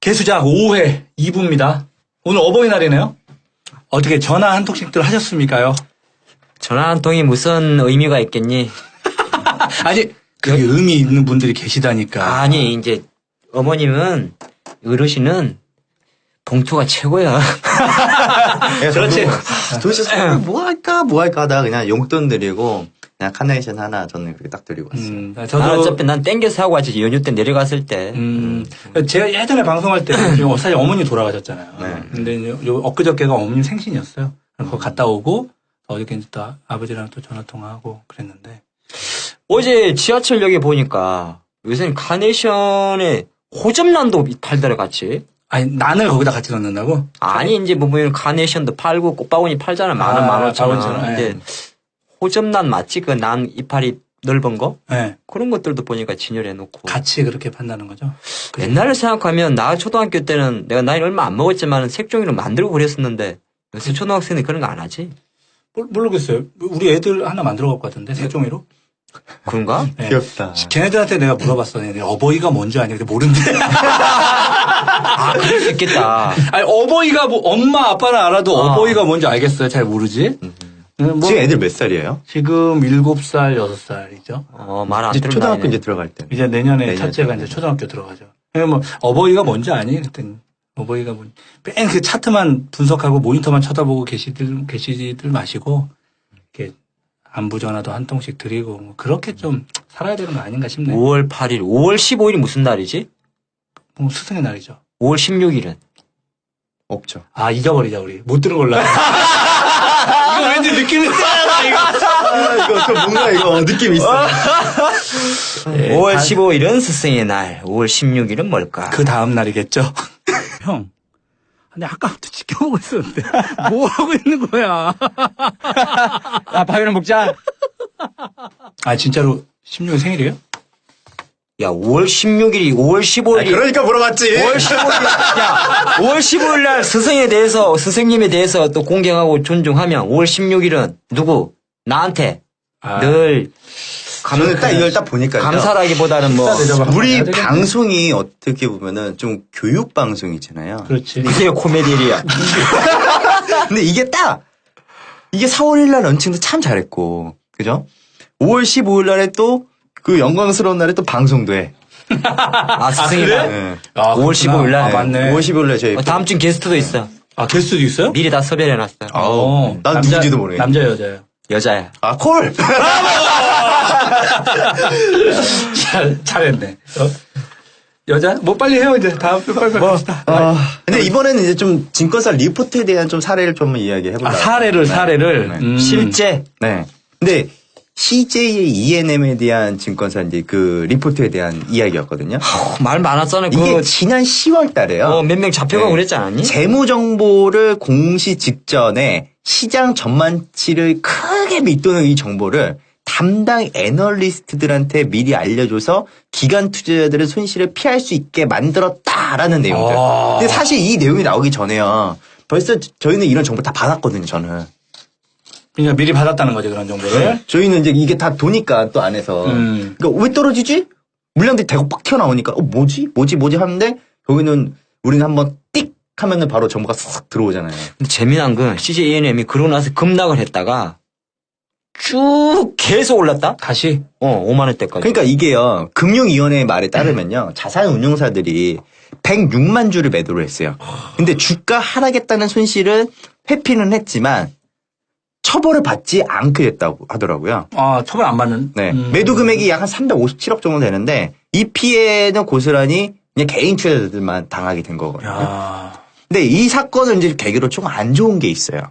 개수작 5회 2부입니다. 오늘 어버이날이네요. 어떻게 전화 한 통씩들 하셨습니까요? 전화 한 통이 무슨 의미가 있겠니? 아니, 그게 의미 있는 분들이 계시다니까. 아니, 이제 어머님은, 어르신은 봉투가 최고야. 그렇지. 도대체 뭐 할까 하다가 그냥 용돈 드리고 그냥 카네이션 하나 저는 그렇게 딱 드리고 왔어요. 저도 어차피 난 땡겨서 하고 왔지. 연휴 때 내려갔을 때. 제가 예전에 방송할 때 사실 어머니 돌아가셨잖아요. 네. 근데 이제 엊그저께가 어머님 생신이었어요. 거기 갔다 오고 어저께 이제 또 아버지랑 또 전화 통화하고 그랬는데 어제 지하철역에 보니까 요새는 카네이션에 호접란도 팔더라 같이. 아니 난을 거기다 같이 넣는다고? 아니 이제 뭐 보면 카네이션도 팔고 꽃바구니 팔잖아. 만 원, 15,000원. 근데 네. 호접란 맞지? 그 난 이파리 넓은 거? 네. 그런 것들도 보니까 진열해 놓고. 같이 그렇게 판다는 거죠. 옛날을 생각하면 나 초등학교 때는 내가 나이 얼마 안 먹었지만 색종이로 만들고 그랬었는데 요새 초등학생은 그런 거 안 하지? 모르겠어요. 우리 애들 하나 만들어 갖고 왔던데 색종이로. 그런가? 네. 귀엽다. 걔네들한테 내가 물어봤어. 얘네 어버이가 뭔지 아냐? 근데 모른대. 아, 그럴 수 있겠다. 아니 어버이가 뭐 엄마 아빠는 알아도 어버이가 뭔지 알겠어요. 잘 모르지. 뭐 지금 애들 몇 살이에요? 지금 7살, 6살이죠. 말 안 이제 들은 초등학교 나이네. 이제 들어갈 때. 이제 내년에 내년 첫째가 이제 초등학교 들어가죠. 그러니까 뭐 어버이가 뭔지 아니? 그랬더니 어버이가 뭔 맨 그 차트만 분석하고 모니터만 쳐다보고 계시들 마시고 이렇게 안부 전화도 한 통씩 드리고 뭐 그렇게 좀 살아야 되는 거 아닌가 싶네. 5월 8일, 5월 15일이 무슨 날이지? 뭐 스승의 날이죠. 5월 16일은? 없죠. 아 잊어버리자 우리 못 들은 걸로. 이거 왠지 느낌이 세다 이거. 이거 좀 뭔가 이거 느낌 있어. 5월 15일은 스승의 날, 5월 16일은 뭘까? 그 다음 날이겠죠. 형. 근데 아까부터 지켜보고 있었는데 뭐 하고 있는 거야? 아, 밥이나 먹자. 아 진짜로 16일 생일이에요? 야, 5월 16일이 5월 15일이. 그러니까 물어봤지. 5월 15일, 야, 5월 15일 날 스승님에 대해서 또 공경하고 존중하면 5월 16일은 누구? 나한테 늘 저는 딱 이걸 딱 보니까 감사라기보다는 뭐. 우리 방송이 어떻게 보면은 좀 교육 방송이잖아요. 그렇지. 이게 코미디일이야. 근데 이게 4월 1일 날 런칭도 참 잘했고, 그죠? 5월 15일 날에 또 그 영광스러운 날에 또 방송도 해. 아, 스승의 날. 네. 아, 5월 15일 날. 아, 맞네. 5월 15일 날 저희. 다음 주 게스트도 있어. 아, 게스트도 있어요? 미리 다 섭외해놨어. 난 누군지도 모르겠네. 남자, 여자요. 여자야. 아, 콜! 잘했네. 여자? 뭐 빨리 해요, 이제. 다음 주 빨리 갑시다. 근데 이번에는 이제 좀 증권사 리포트에 대한 좀 사례를 좀 이야기해보자. 아, 사례를. 네. 실제. 네. 근데 CJ의 E&M에 대한 증권사 이제 그 리포트에 대한 이야기였거든요. 말 많았잖아. 이게 지난 10월 달에요. 몇 명 잡혀가고 그랬지 않았니? 재무 정보를 공시 직전에 시장 전망치를 크게 밑도는 이 정보를 담당 애널리스트들한테 미리 알려줘서 기관 투자자들의 손실을 피할 수 있게 만들었다라는 내용들. 근데 사실 이 내용이 나오기 전에요. 벌써 저희는 이런 정보 다 받았거든요, 저는. 그러니까 미리 받았다는 거죠, 그런 정보를. 저희는 이제 이게 다 도니까 또 안에서. 그러니까 왜 떨어지지? 물량들이 대고 빡 튀어나오니까, 뭐지 하는데, 여기는 우리는 한번 띡 하면은 바로 정보가 싹 들어오잖아요. 근데 재미난 건 CJ E&M이 그러고 나서 급락을 했다가 쭉 계속 올랐다? 다시. 5만 원대까지. 그러니까 이게요, 금융위원회의 말에 따르면요, 자산운용사들이 106만 주를 매도를 했어요. 근데 주가 하락했다는 손실은 회피는 했지만, 처벌을 받지 않게 됐다고 하더라고요. 아, 처벌 안 받는? 네. 매도 금액이 약 한 357억 정도 되는데, 이 피해는 고스란히 그냥 개인 투자자들만 당하게 된 거거든요. 야. 근데 이 사건을 이제 계기로 좀 안 좋은 게 있어요.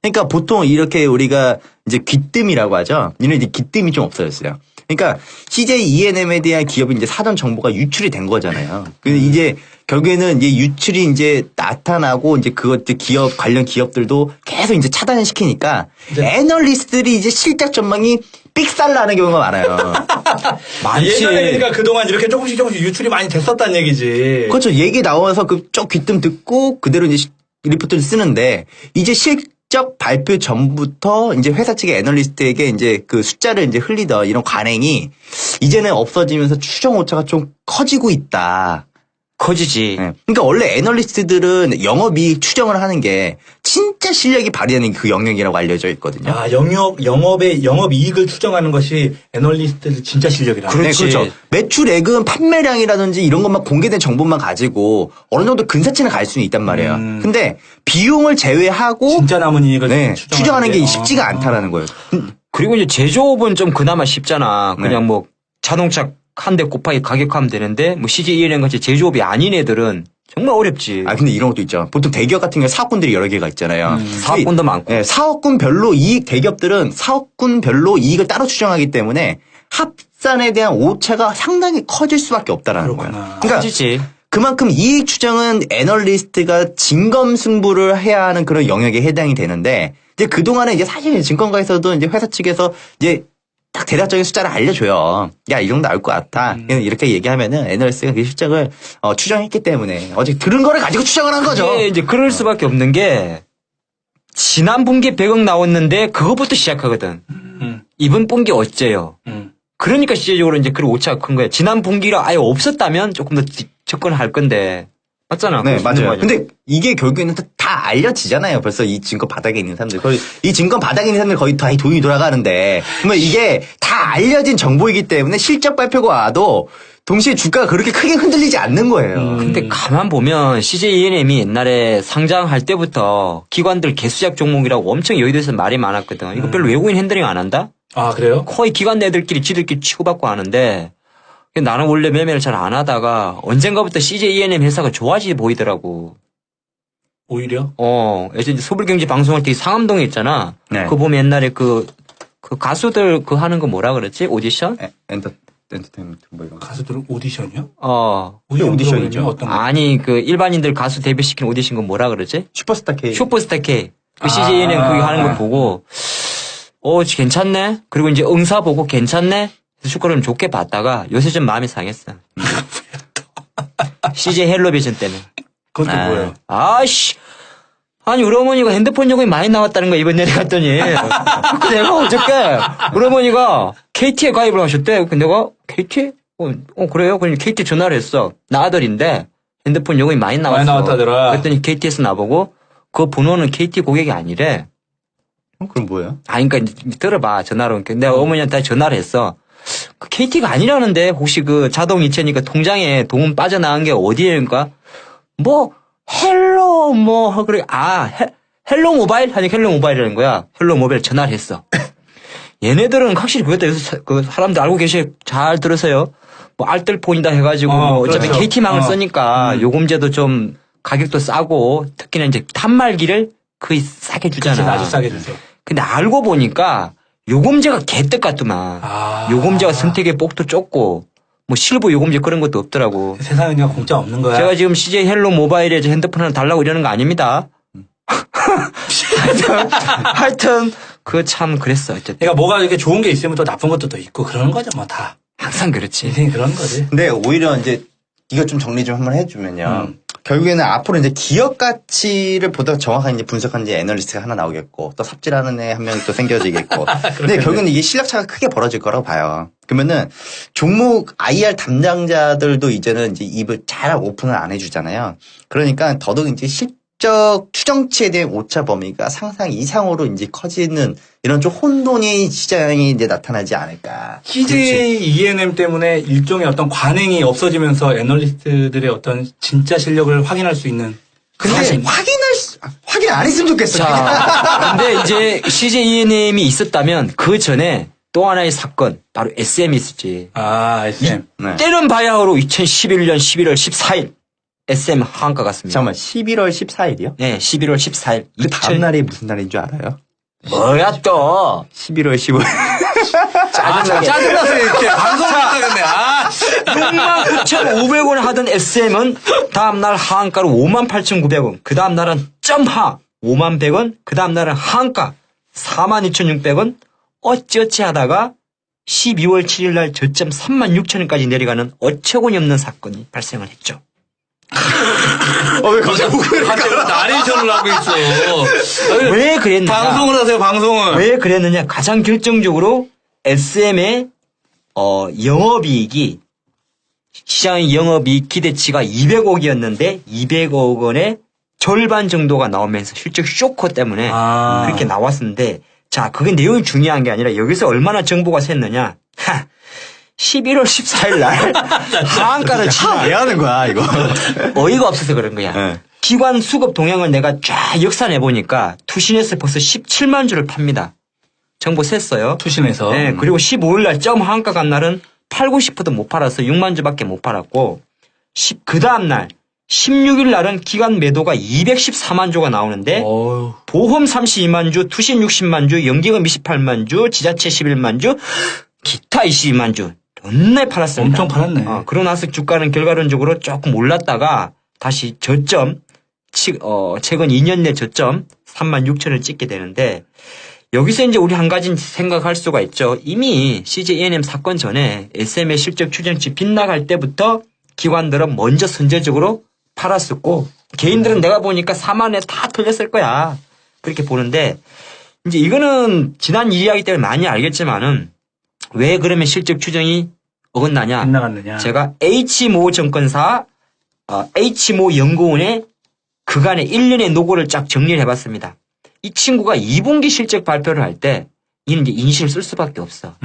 그러니까 보통 이렇게 우리가 이제 귀뜸이라고 하죠. 이런 이제 귀뜸이 좀 없어졌어요. 그러니까 CJ E&M에 대한 기업이 이제 사전 정보가 유출이 된 거잖아요. 근데 이제 결국에는 이제 유출이 이제 나타나고 이제 그것들 기업 관련 기업들도 계속 이제 차단을 시키니까 애널리스트들이 이제 실적 전망이 삑살 나는 경우가 많아요. 예전에 그러니까 그동안 이렇게 조금씩 유출이 많이 됐었다는 얘기지. 그렇죠. 얘기 나와서 그 쭉 귀뜸 듣고 그대로 이제 리포트를 쓰는데 이제 실적 발표 전부터 이제 회사 측의 애널리스트에게 이제 그 숫자를 이제 흘리던 이런 관행이 이제는 없어지면서 추정 오차가 좀 커지고 있다. 커지지. 네. 그러니까 원래 애널리스트들은 영업이익 추정을 하는 게 진짜 실력이 발휘되는 그 영역이라고 알려져 있거든요. 아, 영업이익을 추정하는 것이 애널리스트들 진짜 실력이라. 네, 그렇죠. 매출액은 판매량이라든지 이런 것만 공개된 정보만 가지고 어느 정도 근사치는 갈 수는 있단 말이에요. 근데 비용을 제외하고 진짜 남은 이익을 네, 추정하는 게 게 쉽지가 않다라는 거예요. 그리고 이제 제조업은 좀 그나마 쉽잖아. 그냥 네. 뭐 자동차 한 대 곱하기 가격하면 되는데 뭐 CJ ENM 같이 제조업이 아닌 애들은 정말 어렵지. 아, 근데 이런 것도 있죠. 보통 대기업 같은 경우에 사업군들이 여러 개가 있잖아요. 사업군도 많고. 네, 사업군별로 대기업들은 사업군별로 이익을 따로 추정하기 때문에 합산에 대한 오차가 상당히 커질 수밖에 없다라는 거예요. 그러니까 커지지. 그만큼 이익 추정은 애널리스트가 진검승부를 해야 하는 그런 영역에 해당이 되는데, 이제 그동안에 이제 사실 증권가에서도 이제 회사 측에서 이제 딱 대략적인 숫자를 알려줘요. 야, 이 정도 나올 것 같아. 이렇게 얘기하면은 애널리스트가 그 실적을 추정했기 때문에 어제 들은 거를 가지고 추정을 한 거죠. 이게 이제 그럴 수밖에 없는 게 지난 분기에 100억 나왔는데 그거부터 시작하거든. 이번 분기 어째요? 그러니까 실질적으로 이제 그런 오차가 큰 거야. 지난 분기가 아예 없었다면 조금 더 접근할 건데. 맞잖아. 네, 그거 맞아요. 근데 이게 결국에는 다 알려지잖아요. 벌써 이 증권 바닥에 있는 사람들. 거의, 이 증권 바닥에 있는 사람들 거의 다 돈이 돌아가는데. 그러면 이게 다 알려진 정보이기 때문에 실적 발표가 와도 동시에 주가가 그렇게 크게 흔들리지 않는 거예요. 근데 가만 보면 CJ ENM이 옛날에 상장할 때부터 기관들 개수작 종목이라고 엄청 여의도에서 말이 많았거든. 이거 별로 외국인 핸들링 안 한다? 아, 그래요? 거의 기관 내들끼리 지들끼리 치고받고 하는데 나는 원래 매매를 잘 안 하다가 언젠가부터 CJ ENM 회사가 좋아지 보이더라고. 오히려? 예전에 소불경제 방송할 때 상암동에 있잖아. 네. 그거 보면 옛날에 그 가수들 그 하는 거 뭐라 그랬지? 오디션? 엔터테인먼트 뭐 이런 거. 가수들 오디션이요? 그게 오디션이죠. 어떤 거? 아니 그 일반인들 가수 데뷔시키는 오디션 거 뭐라 그러지? 슈퍼스타 K. 슈퍼스타 K. 그 CJ ENM 그게 하는 거 보고 괜찮네? 그리고 이제 응사 보고 괜찮네? 그래서 슈퍼를 좋게 봤다가 요새 좀 마음이 상했어. CJ 헬로비전 때는. 그건 또 뭐예요? 아씨. 아니, 우리 어머니가 핸드폰 요금이 많이 나왔다는 거야, 이번 내려갔더니. 내가 어저께, 우리 어머니가 KT에 가입을 하셨대. 내가, KT? 그래요? 그러니 KT 전화를 했어. 나 아들인데, 핸드폰 요금이 많이 나왔어. 많이 나왔다더라. 그랬더니 KT에서 나보고, 그 번호는 KT 고객이 아니래. 그럼 뭐예요? 그러니까 들어봐, 전화로. 내가 어머니한테 전화를 했어. 그 KT가 아니라는데, 혹시 그 자동 이체니까 통장에 돈 빠져나간 게 어디에인가? 그래. 헬로 모바일? 하니 헬로 모바일이라는 거야. 헬로 모바일 전화를 했어. 얘네들은 확실히 그랬다. 여기서 그 사람들 알고 잘 들으세요. 알뜰폰이다 해가지고, 어차피 그렇죠. KT망을 쓰니까 요금제도 좀 가격도 싸고, 특히나 이제 단말기를 거의 싸게 주잖아. 그치, 아주 싸게 주죠. 근데 알고 보니까 요금제가 개떡 같더만. 요금제가 선택의 폭도 좁고, 실부 요금제 그런 것도 없더라고. 세상에 그냥 공짜 없는 거야. 제가 지금 CJ 헬로 모바일에 핸드폰 하나 달라고 이러는 거 아닙니다. 하여튼, 참 그랬어. 어쨌든. 그러니까 뭐가 이렇게 좋은 게 있으면 또 나쁜 것도 또 있고 그러는 거죠, 뭐 다. 항상 그렇지. 인생이 그런 거지. 근데 오히려 이제 이거 좀 정리 좀 한번 해주면요. 결국에는 앞으로 이제 기업 가치를 보다 정확하게 이제 분석한 이제 애널리스트가 하나 나오겠고, 또 삽질하는 애 한 명이 또 생겨지겠고. 근데 결국은 이게 실력차가 크게 벌어질 거라고 봐요. 그러면은 종목 IR 담당자들도 이제는 이제 입을 잘 오픈을 안 해주잖아요. 그러니까 더더욱 이제 실적 추정치에 대한 오차 범위가 상상 이상으로 이제 커지는 이런 좀 혼돈의 시장이 이제 나타나지 않을까. CJ ENM 때문에 일종의 어떤 관행이 없어지면서 애널리스트들의 어떤 진짜 실력을 확인할 수 있는. 근데 확인 안 했으면 좋겠어. 자, 근데 이제 CJ ENM이 있었다면 그 전에 또 하나의 사건, 바로 SM이 있었지. SM. 네. 때는 바야흐로 2011년 11월 14일 SM 하한가 갔습니다. 잠깐만, 11월 14일이요? 네, 11월 14일. 그 다음 날이 무슨 날인 줄 알아요? 뭐야 또? 11월 15일. 짜증나서 이렇게 방송을 하겠네. 69,500원 하던 SM은 다음날 하한가로 58,900원. 그 다음날은 점하 51,100원. 그 다음날은 하한가 42,600원. 어찌어찌 하다가 12월 7일날 저점 36,000원까지 내려가는 어처구니 없는 사건이 발생을 했죠. 왜 갑자기 나레이션을 하고 있어. 왜 그랬느냐? 방송을 하세요, 방송을. 왜 그랬느냐? 가장 결정적으로 SM의 영업이익이 시장의 영업이익 기대치가 200억이었는데 200억 원의 절반 정도가 나오면서 실적 쇼크 때문에 아. 그렇게 나왔었는데 자, 그게 내용이 중요한 게 아니라 여기서 얼마나 정보가 샜느냐. 11월 14일 날 하한가를 참 왜 하는 거야, 이거? 어이가 없어서 그런 거야. 네. 기관 수급 동향을 내가 쫙 역산해 보니까 투신에서 벌써 17만 주를 팝니다. 정보 셌어요. 투신해서. 네, 그리고 15일 날 점 하한가 간 날은 팔고 싶어도 못 팔아서 6만 주밖에 못 팔았고 그 다음 날 16일 날은 기관 매도가 214만 주가 나오는데 어휴. 보험 32만 주, 투신 60만 주, 연기금 28만 주, 지자체 11만 주, 기타 22만 주. 존나 팔았습니다. 엄청 팔았네. 그러고 나서 주가는 결과론적으로 조금 올랐다가 다시 저점, 최근 2년 내 저점 3만 6천을 찍게 되는데 여기서 이제 우리 한 가지 생각할 수가 있죠. 이미 CJ E&M 사건 전에 SM의 실적 추정치 빗나갈 때부터 기관들은 먼저 선제적으로 팔았었고 개인들은 내가 보니까 4만에 다 털렸을 거야. 그렇게 보는데 이제 이거는 지난 이야기 때문에 많이 알겠지만은 왜 그러면 실적 추정이 어긋나냐? 빗나갔느냐. 제가 H모 증권사, H모 연구원의 그간의 1년의 노고를 쫙 정리를 해봤습니다. 이 친구가 2분기 실적 발표를 할 때 이는 이제 인식을 쓸 수밖에 없어.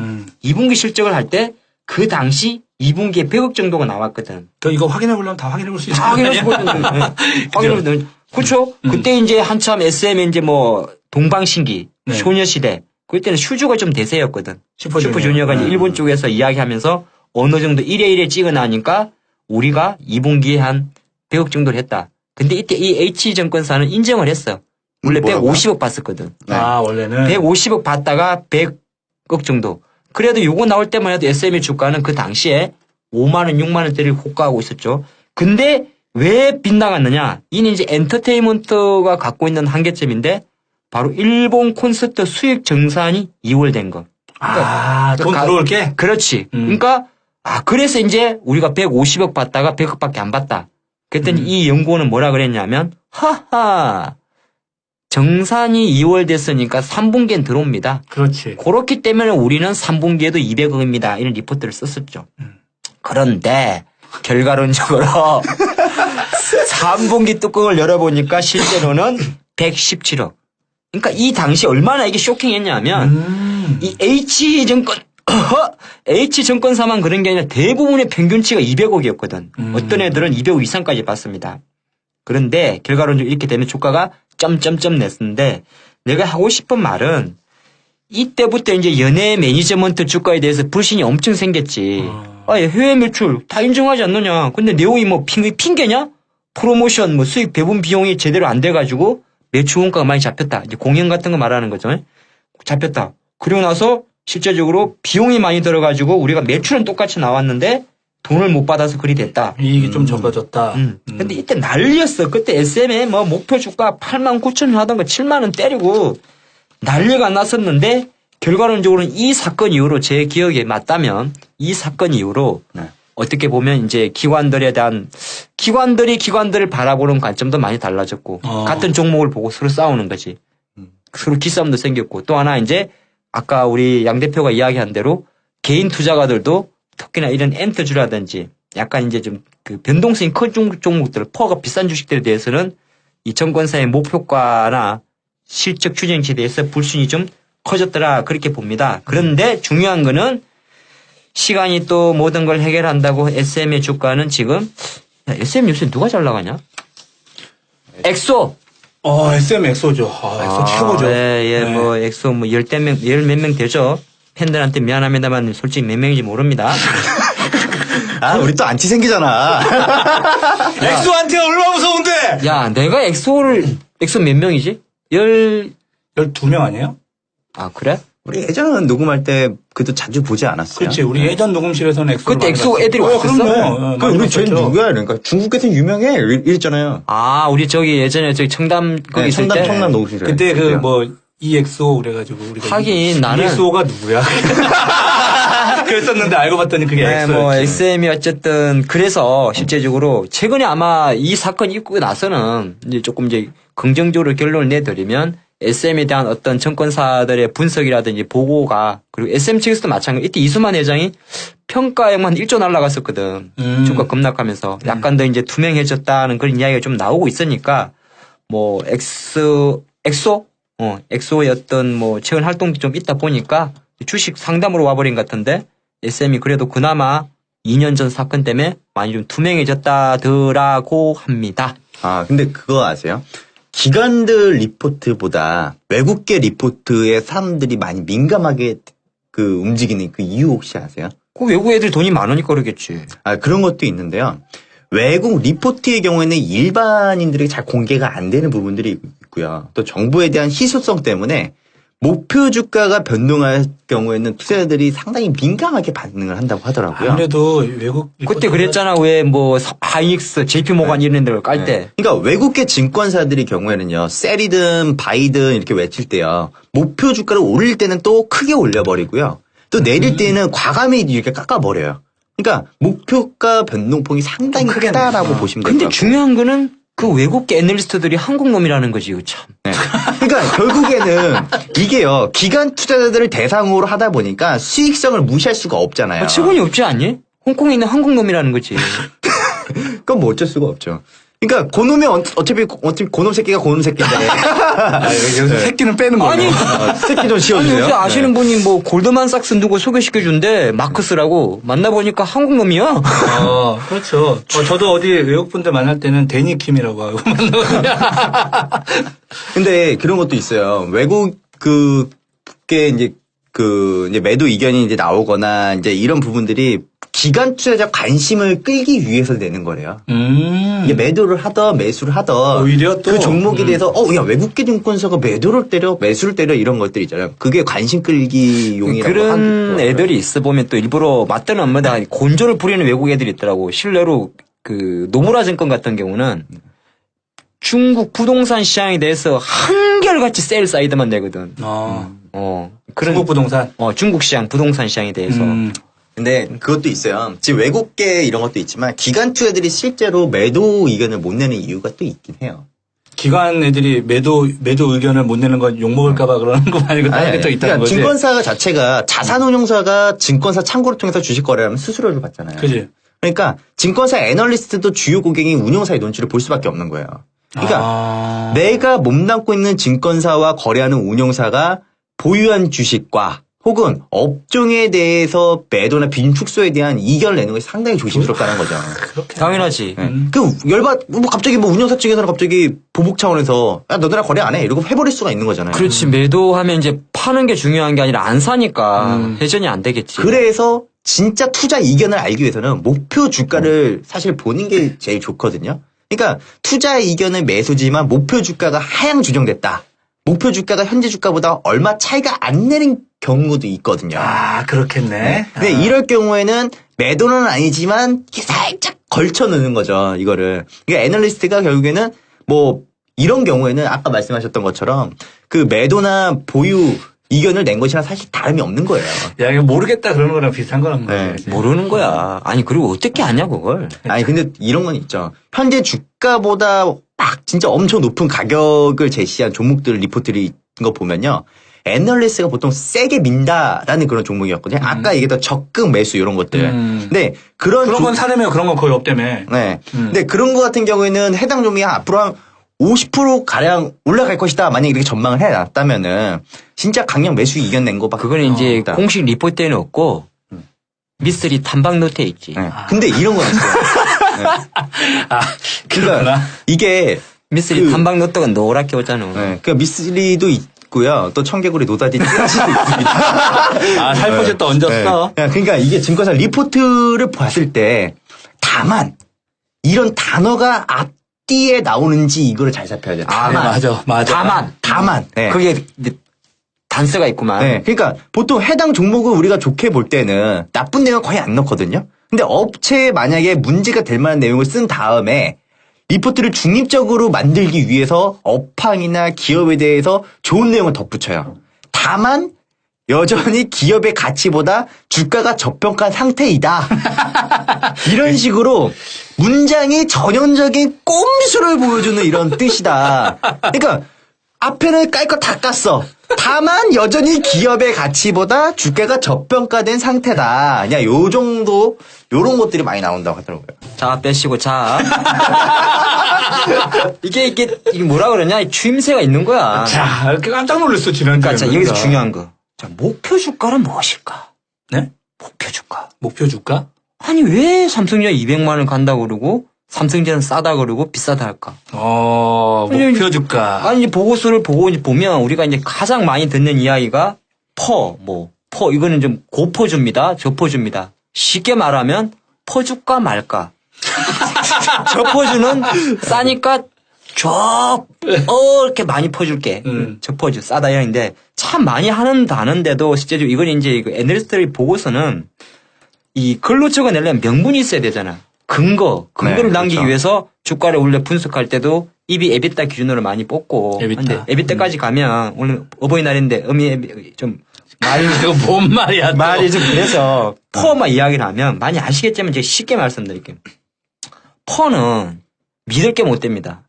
2분기 실적을 할 때 그 당시 2분기에 100억 정도가 나왔거든. 또 이거 확인해 보려면 다 확인해 볼 수 있는 다 거 확인할 수 아니야? 있거든. 그렇죠? 그때 이제 한참 SM의 이제 뭐 동방신기, 네. 소녀시대 그때는 슈즈가 좀 대세였거든. 슈퍼주니어. 슈퍼주니어가 이제 일본 쪽에서 이야기하면서 어느 정도 1회 찍어나니까 우리가 2분기에 한 100억 정도를 했다. 근데 이때 이 H증권사는 인정을 했어. 원래 뭐라고요? 150억 받았거든. 아, 원래는. 150억 받다가 100억 정도. 그래도 요거 나올 때만 해도 SM의 주가는 그 당시에 5만원, 6만원대를 호가하고 있었죠. 근데 왜 빗나갔느냐? 이는 이제 엔터테인먼트가 갖고 있는 한계점인데 바로 일본 콘서트 수익 정산이 2월 된 거. 돈 들어올게? 그렇지. 그러니까 그래서 이제 우리가 150억 받다가 100억밖에 안 받다. 그랬더니 이 연구원은 뭐라 그랬냐면 하하 정산이 2월 됐으니까 3분기엔 들어옵니다. 그렇지. 그렇기 때문에 우리는 3분기에도 200억입니다. 이런 리포트를 썼었죠. 그런데 결과론적으로 3분기 뚜껑을 열어보니까 실제로는 117억. 그러니까 이 당시 얼마나 이게 쇼킹했냐면 이 H증권사만 그런 게 아니라 대부분의 평균치가 200억이었거든. 어떤 애들은 200억 이상까지 받습니다. 그런데 결과론적으로 이렇게 되면 주가가 점점점 냈는데 내가 하고 싶은 말은 이때부터 이제 연예 매니지먼트 주가에 대해서 불신이 엄청 생겼지. 해외 매출 다 인정하지 않느냐. 근데 내용이 뭐 핑계냐? 프로모션 뭐 수익 배분 비용이 제대로 안 돼가지고 매출 원가가 많이 잡혔다. 이제 공연 같은 거 말하는 거죠. 잡혔다. 그리고 나서 실제적으로 비용이 많이 들어가지고 우리가 매출은 똑같이 나왔는데 돈을 못 받아서 그리 됐다. 이익이 좀 적어졌다. 근데 이때 난리였어. 그때 SM에 뭐 목표 주가 8만 9천 원 하던 거 7만 원 때리고 난리가 났었는데 결과론적으로는 이 사건 이후로 제 기억에 맞다면 이 사건 이후로 어떻게 보면 이제 기관들에 대한 기관들을 바라보는 관점도 많이 달라졌고 같은 종목을 보고 서로 싸우는 거지. 서로 기싸움도 생겼고 또 하나 이제 아까 우리 양 대표가 이야기한 대로 개인 투자가들도 특히나 이런 엔터주라든지 약간 이제 좀 그 변동성이 큰 종목들, 퍼가 비싼 주식들에 대해서는 이 정권사의 목표가나 실적 추정치에 대해서 불신이 좀 커졌더라 그렇게 봅니다. 그런데 중요한 거는 시간이 또 모든 걸 해결한다고 SM의 주가는 지금 SM 요새 누가 잘 나가냐? 엑소. SM 엑소죠. 엑소 최고죠. 예, 뭐 엑소 뭐 열 몇 명 되죠. 팬들한테 미안합니다만 솔직히 몇 명인지 모릅니다. 우리 또 안티 생기잖아. 엑소한테 얼마나 무서운데? 야, 내가 엑소 몇 명이지? 12명 아니에요? 그래? 우리 예전에 녹음할 때 그도 자주 보지 않았어요? 그렇지. 우리 예전 녹음실에서는 엑소. 그때 엑소 애들이 왔었어? 그럼요. 우리 쟤 누구야? 그러니까 중국에서 유명해. 이랬잖아요. 우리 저기 예전에 저기 청담 거기 있을 때. 청담 녹음실에. 그때 EXO 그래가지고 우리가 하긴 나는 EXO가 누구야? 그랬었는데 알고 봤더니 그게 네, 엑소였지. 뭐 SM이 어쨌든 그래서 실제적으로 최근에 아마 이 사건이 있고 나서는 이제 조금 이제 긍정적으로 결론을 내드리면 SM에 대한 어떤 증권사들의 분석이라든지 보고가 그리고 SM 측에서도 마찬가지. 이때 이수만 회장이 평가액만 1조 날라갔었거든. 주가 급락하면서 약간 더 이제 투명해졌다는 그런 이야기가 좀 나오고 있으니까 뭐 엑소의 어떤 뭐 최근 활동이 좀 있다 보니까 주식 상담으로 와버린 것 같은데 SM이 그래도 그나마 2년 전 사건 때문에 많이 좀 투명해졌다더라고 합니다. 아, 근데 그거 아세요? 기관들 리포트보다 외국계 리포트에 사람들이 많이 민감하게 그 움직이는 그 이유 혹시 아세요? 그 외국 애들 돈이 많으니까 그러겠지. 아, 그런 것도 있는데요. 외국 리포트의 경우에는 일반인들에게 잘 공개가 안 되는 부분들이 있고요. 또 정부에 대한 희소성 때문에 목표 주가가 변동할 경우에는 투자자들이 상당히 민감하게 반응을 한다고 하더라고요. 아무래도 외국 그때 그랬잖아. 왜 뭐 하이닉스, JP 모간 이런 데를 깔 때. 그러니까 외국계 증권사들의 경우에는요, 셀이든 바이든 이렇게 외칠 때요, 목표 주가를 올릴 때는 또 크게 올려버리고요, 또 내릴 때는 과감히 이렇게 깎아버려요. 그러니까 목표가 변동폭이 상당히 크게 크다라고 보시면 될 것 근데 같아요. 중요한 거는 그 외국계 애널리스트들이 한국 놈이라는 거지, 이거 참. 네. 그러니까 결국에는 이게요, 기관 투자자들을 대상으로 하다 보니까 수익성을 무시할 수가 없잖아요. 직원이 없지 않니? 홍콩에 있는 한국 놈이라는 거지. 그건 뭐 어쩔 수가 없죠. 그러니까 고놈이 어차피 고놈 새끼가 고놈 새끼인데. 여기서 새끼는 빼는 걸로. 아니, 새끼 좀 아니, 씌워주세요. 요새 아시는 분이 뭐 골드만삭스 누구 소개시켜준대. 마크스라고. 만나보니까 한국 놈이야. 그렇죠. 저도 어디 외국분들 만날 때는 데니킴이라고 하고 만나거든요. 근데 그런 것도 있어요. 외국 그게 이제 매도 의견이 이제 나오거나 이제 이런 부분들이 기관 투자자 관심을 끌기 위해서 내는 거래요. 이게 매도를 하던 매수를 하던 오히려 또 그 종목에 대해서 야, 외국계 증권사가 매도를 때려 매수를 때려 이런 것들 있잖아요. 그게 관심 끌기 용이라고 그런 하더라고요. 애들이 있어 보면 또 일부러 맞대는 업무다 곤조를 부리는 외국 애들이 있더라고. 실례로 그 노무라 증권 같은 경우는 중국 부동산 시장에 대해서 한결같이 세일 사이드만 내거든. 그런 중국 부동산. 중국 시장 부동산 시장에 대해서. 근데 그것도 있어요. 지금 외국계 이런 것도 있지만 기관 투자들이 실제로 매도 의견을 못 내는 이유가 또 있긴 해요. 기관 애들이 매도 의견을 못 내는 건 욕먹을까봐 그러는 거 아니고 다른 게 또 있다는 그러니까 거지. 증권사 자체가 자산운용사가 증권사 창구를 통해서 주식 거래하면 수수료를 받잖아요. 그지. 그러니까 증권사 애널리스트도 주요 고객인 운용사의 눈치를 볼 수밖에 없는 거예요. 그러니까 내가 몸담고 있는 증권사와 거래하는 운용사가 보유한 주식과 혹은 업종에 대해서 매도나 빈축소에 대한 이견을 내는 것이 상당히 조심스럽다는 거죠. 당연하지. 갑자기 운용사 측에서는 갑자기 보복 차원에서 야, 너네랑 거래 안 해. 이러고 해버릴 수가 있는 거잖아요. 그렇지. 매도하면 이제 파는 게 중요한 게 아니라 안 사니까 회전이 안 되겠지. 그래서 진짜 투자 이견을 알기 위해서는 목표 주가를 사실 보는 게 제일 좋거든요. 그러니까 투자 이견은 매수지만 목표 주가가 하향 조정됐다. 목표 주가가 현재 주가보다 얼마 차이가 안 내는 경우도 있거든요. 그렇겠네. 근데 이럴 경우에는 매도는 아니지만 살짝 걸쳐 넣는 거죠, 이거를. 그러니까 애널리스트가 결국에는 뭐 이런 경우에는 아까 말씀하셨던 것처럼 그 매도나 보유 이견을 낸 것이랑 사실 다름이 없는 거예요. 야, 이거 모르겠다 그러는 거랑 비슷한 거란 네. 말이지. 모르는 거야. 아니 그리고 어떻게 아냐 그걸. 아니 근데 이런 건 있죠. 현재 주가보다 막 진짜 엄청 높은 가격을 제시한 종목들 리포트를 있는 거 보면요. 애널리스트가 보통 세게 민다라는 그런 종목이었거든요. 아까 얘기했던 적극 매수 이런 것들. 근데 그런 건 사려면 그런 건 거의 없다며. 네. 근데 그런 거 같은 경우에는 해당 종목이 앞으로 한 50% 가량 올라갈 것이다. 만약에 이렇게 전망을 해놨다면은 진짜 강력 매수 이겨낸 거 봐. 그거는 이제 공식 리포트에는 없고 미쓰리 탐방 노트에 있지. 네. 근데 이런 건 있어요. 그러나 이게 미쓰리 탐방 노트가 노랗게 오잖아. 네. 그 미쓰리도 있고요. 또 청개구리 노다지 찌라시도 있습니다. 살포시 또 얹었어. 네. 그러니까 이게 증권사 리포트를 봤을 때 다만 이런 단어가 앞뒤에 나오는지 이거를 잘 살펴야 돼요. 다만. 네. 그게 단서가 있구만. 네. 그러니까 보통 해당 종목을 우리가 좋게 볼 때는 나쁜 내용 거의 안 넣거든요. 근데 업체에 만약에 문제가 될 만한 내용을 쓴 다음에 리포트를 중립적으로 만들기 위해서 업황이나 기업에 대해서 좋은 내용을 덧붙여요. 다만 여전히 기업의 가치보다 주가가 저평가한 상태이다. 이런 식으로 문장이 전형적인 꼼수를 보여주는 이런 뜻이다. 그러니까 앞에는 깔 거 다 깠어. 다만 여전히 기업의 가치보다 주가가 저평가된 상태다. 그냥 요 정도 요런 것들이 많이 나온다고 하더라고요. 자, 빼시고, 자. 이게 뭐라 그러냐? 추임새가 있는 거야. 자, 이렇게 깜짝 놀랐어, 지난주에. 그러니까 자, 여기서 중요한 거. 자, 목표 주가는 무엇일까? 네? 목표 주가. 목표 주가? 아니, 왜 삼성전자 200만 원 간다고 그러고, 삼성전자는 싸다 그러고 비싸다 할까? 목표 주가. 아니, 보고서를 보면 우리가 이제 가장 많이 듣는 이야기가 이거는 좀 고퍼줍니다. 저퍼줍니다. 쉽게 말하면 퍼줄까 말까. 저퍼주는 싸니까 이렇게 많이 퍼줄게. 저퍼주 싸다 이런데 참 많이 하는데도 실제로 이건 이제 애널리스트의 보고서는 이 근로 적어내려면 명분이 있어야 되잖아. 근거를 네, 남기기 그렇죠. 위해서 주가를 원래 분석할 때도 EBITDA 기준으로 많이 뽑고. EBITDA. 근데 EBITDA까지 가면 오늘 어버이날인데 좀 이거 뭔 말이야, 또. 말이 좀 그래서 퍼만 이야기를 하면 많이 아시겠지만 제가 쉽게 말씀드릴게요. 퍼는 믿을 게 못 됩니다.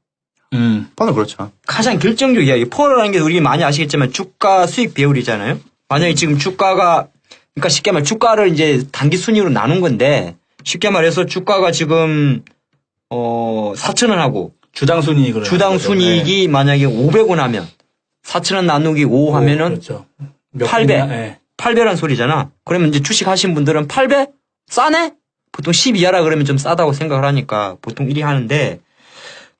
펀은 그렇죠. 가장 결정적 이야기. 퍼라는 게 우리 많이 아시겠지만 주가 수익 비율이잖아요. 만약에 지금 주가가 그러니까 쉽게 말해 주가를 이제 단기 순위로 나눈 건데 쉽게 말해서 주가가 지금 4,000원 하고 주당 순이익을. 주당 순이익이 만약에 500원 하면 4,000원 나누기 5 하면은 그렇죠. 8배. 네. 8배란 소리잖아. 그러면 이제 주식 하신 분들은 8배? 싸네? 보통 10 이하라 그러면 좀 싸다고 생각을 하니까 보통 1위 하는데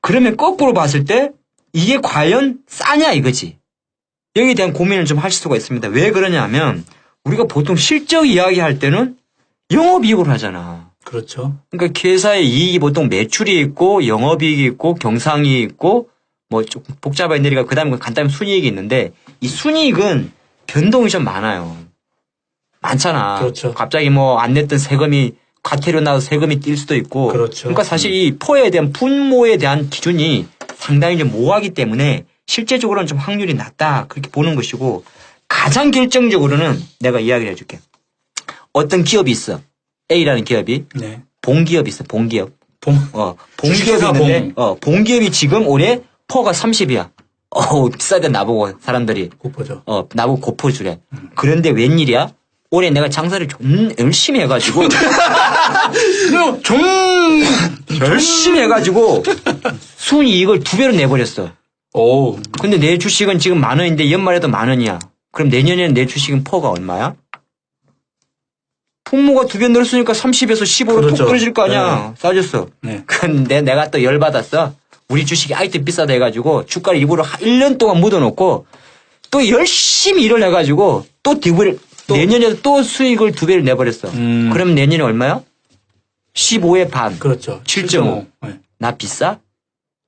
그러면 거꾸로 봤을 때 이게 과연 싸냐 이거지. 여기에 대한 고민을 좀 할 수가 있습니다. 왜 그러냐 하면 우리가 보통 실적 이야기 할 때는 영업이익으로 하잖아. 그렇죠. 그러니까 회사의 이익이 보통 매출이 있고 영업이익이 있고 경상이익이 있고 뭐 조금 복잡한 내리가 그다음에 간단히 순이익이 있는데 이 순이익은 변동이 좀 많아요. 많잖아. 그렇죠. 갑자기 뭐 안 냈던 세금이 과태료 나서 세금이 뛸 수도 있고. 그렇죠. 그러니까 사실 이 포에 대한 분모에 대한 기준이 상당히 좀 모호하기 때문에 실제적으로는 좀 확률이 낮다 그렇게 보는 것이고 가장 결정적으로는 내가 이야기를 해줄게. 어떤 기업이 있어. A라는 기업이 네. 봉기업이 있어. 봉기업. 봉기업이 주식회사 있는데 봉기업이 지금 올해 퍼가 30이야. 비싸대 나보고 사람들이. 고포죠. 나보고 고퍼주래. 그런데 웬일이야? 올해 내가 장사를 좀 열심히 해가지고 열심히 해가지고 순이익을 2배로 내버렸어. 오. 근데 내 주식은 지금 10,000원인데 연말에도 10,000원이야. 그럼 내년에는 내 주식은 퍼가 얼마야? 풍모가 2배 늘었으니까 30에서 15로 그렇죠. 톡 떨어질 거 아니야. 싸졌어. 네. 근데 내가 또 열받았어. 우리 주식이 아이템 비싸다 해가지고 주가를 일부러 1년 동안 묻어놓고 또 열심히 일을 해가지고 또 내년에도 또 수익을 2배를 내버렸어. 그럼 내년에 얼마야? 15의 반. 그렇죠. 7.5. 네. 나 비싸?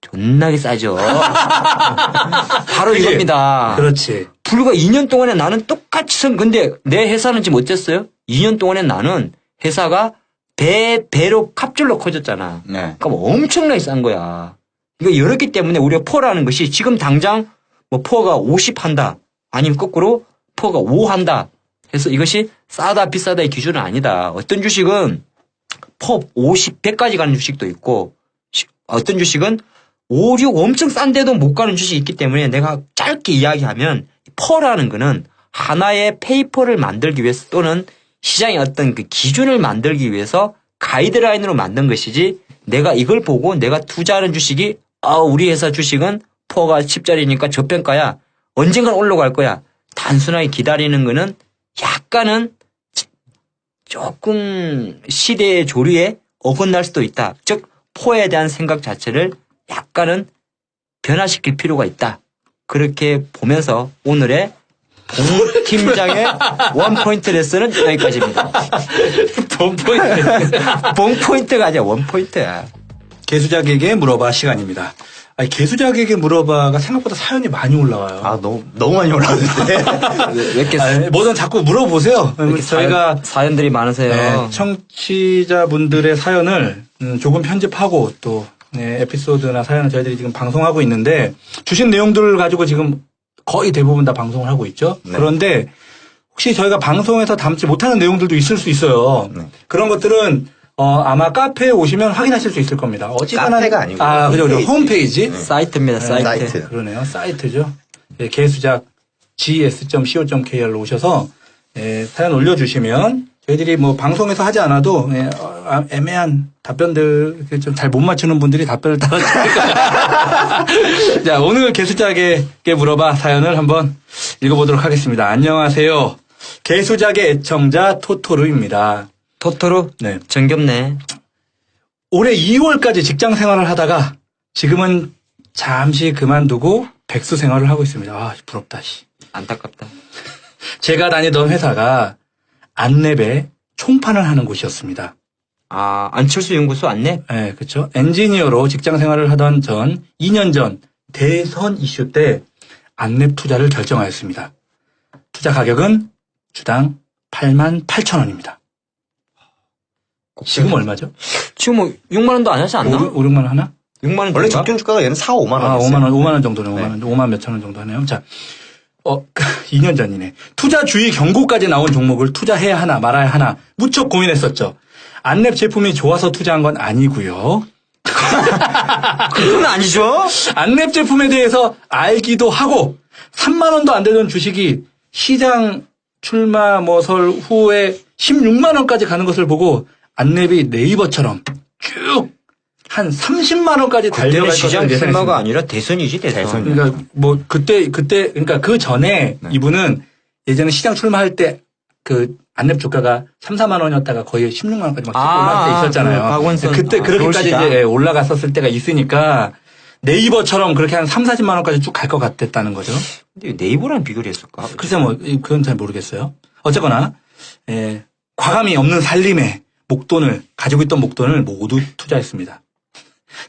존나게 싸죠. 바로 그게- 이겁니다. 그렇지. 불과 2년 동안에 나는 똑같이 근데 내 회사는 지금 어땠어요? 2년 동안에 나는 회사가 배로 갑절로 커졌잖아. 네. 그러니까 뭐 엄청나게 싼 거야. 이거 이렇기 때문에 우리가 퍼라는 것이 지금 당장 뭐 퍼가 50 한다. 아니면 거꾸로 퍼가 5 한다. 해서 이것이 싸다 비싸다의 기준은 아니다. 어떤 주식은 퍼 50, 100까지 가는 주식도 있고 어떤 주식은 5, 6 엄청 싼데도 못 가는 주식이 있기 때문에 내가 짧게 이야기하면 퍼라는 거는 하나의 페이퍼를 만들기 위해서 또는 시장의 어떤 그 기준을 만들기 위해서 가이드라인으로 만든 것이지 내가 이걸 보고 내가 투자하는 주식이 우리 회사 주식은 퍼가 10짜리니까 저평가야. 언젠간 올라갈 거야. 단순하게 기다리는 거는 약간은 조금 시대의 조류에 어긋날 수도 있다. 즉 포에 대한 생각 자체를 약간은 변화시킬 필요가 있다. 그렇게 보면서 오늘의 봉 팀장의 원포인트 레슨은 여기까지입니다. 봉 포인트가 아니야. 원포인트야. 개수작에게 물어봐 시간입니다. 아니, 개수작에게 물어봐가 생각보다 사연이 많이 올라와요. 너무 많이 올라왔는데. 왜 이렇게 뭐든 자꾸 물어보세요. 저희가 사연들이 많으세요. 네, 청취자분들의 사연을 조금 편집하고 또 에피소드나 사연을 저희들이 지금 방송하고 있는데 주신 내용들을 가지고 지금 거의 대부분 다 방송을 하고 있죠. 네. 그런데 혹시 저희가 방송에서 담지 못하는 내용들도 있을 수 있어요. 네. 그런 것들은 아마 카페에 오시면 확인하실 수 있을 겁니다. 어찌거나 카페가 아니고 그죠. 홈페이지. 홈페이지. 사이트입니다. 사이트. 사이트. 그러네요. 사이트죠. 개수작 ges.co.kr로 오셔서 사연 올려주시면 저희들이 뭐 방송에서 하지 않아도 애매한 답변들 좀 잘 못 맞추는 분들이 답변을 달아주니까 자 오늘 개수작에게 물어봐 사연을 한번 읽어보도록 하겠습니다. 안녕하세요. 개수작의 애청자 토토루입니다. 토토로? 네. 정겹네. 올해 2월까지 직장 생활을 하다가 지금은 잠시 그만두고 백수 생활을 하고 있습니다. 아 부럽다. 씨. 안타깝다. 제가 다니던 회사가 안랩에 총판을 하는 곳이었습니다. 아, 안철수 연구소 안내? 네, 그렇죠. 엔지니어로 직장 생활을 하던 2년 전 대선 이슈 때 안랩 투자를 결정하였습니다. 투자 가격은 주당 88,000원입니다. 지금 얼마죠? 지금 뭐 6만 원도 안 하지 않나? 5, 6만 원 하나? 6만 원 원래 정도인가? 적정 주가가 얘는 4, 5만 원. 아, 있어요. 5만 원 정도네. 5만 몇천 원 정도 하네요. 자, 2년 전이네. 투자 주의 경고까지 나온 종목을 투자해야 하나 말아야 하나 무척 고민했었죠. 안랩 제품이 좋아서 투자한 건 아니고요. 그건 아니죠? 안랩 제품에 대해서 알기도 하고 3만 원도 안 되던 주식이 시장 출마 설 후에 16만 원까지 가는 것을 보고 안랩이 네이버처럼 쭉 한 30만 원까지 그때는 달려갈 시장 것을 출마가 예상했습니다. 아니라 대선이지, 대선. 그러니까 뭐 그때 그러니까 그 전에 이분은 예전에 시장 출마할 때 그 안랩 주가가 3, 4만 원이었다가 거의 16만 원까지 막 올라갈 때 있었잖아요. 박원순. 그때 그렇게까지 서울시장. 이제 올라갔었을 때가 있으니까 네이버처럼 그렇게 한 3, 40만 원까지 쭉 갈 것 같았다는 거죠. 근데 네이버랑 비교를 했을까? 글쎄 뭐 그건 잘 모르겠어요. 어쨌거나 과감히 없는 살림에 가지고 있던 목돈을 모두 투자했습니다.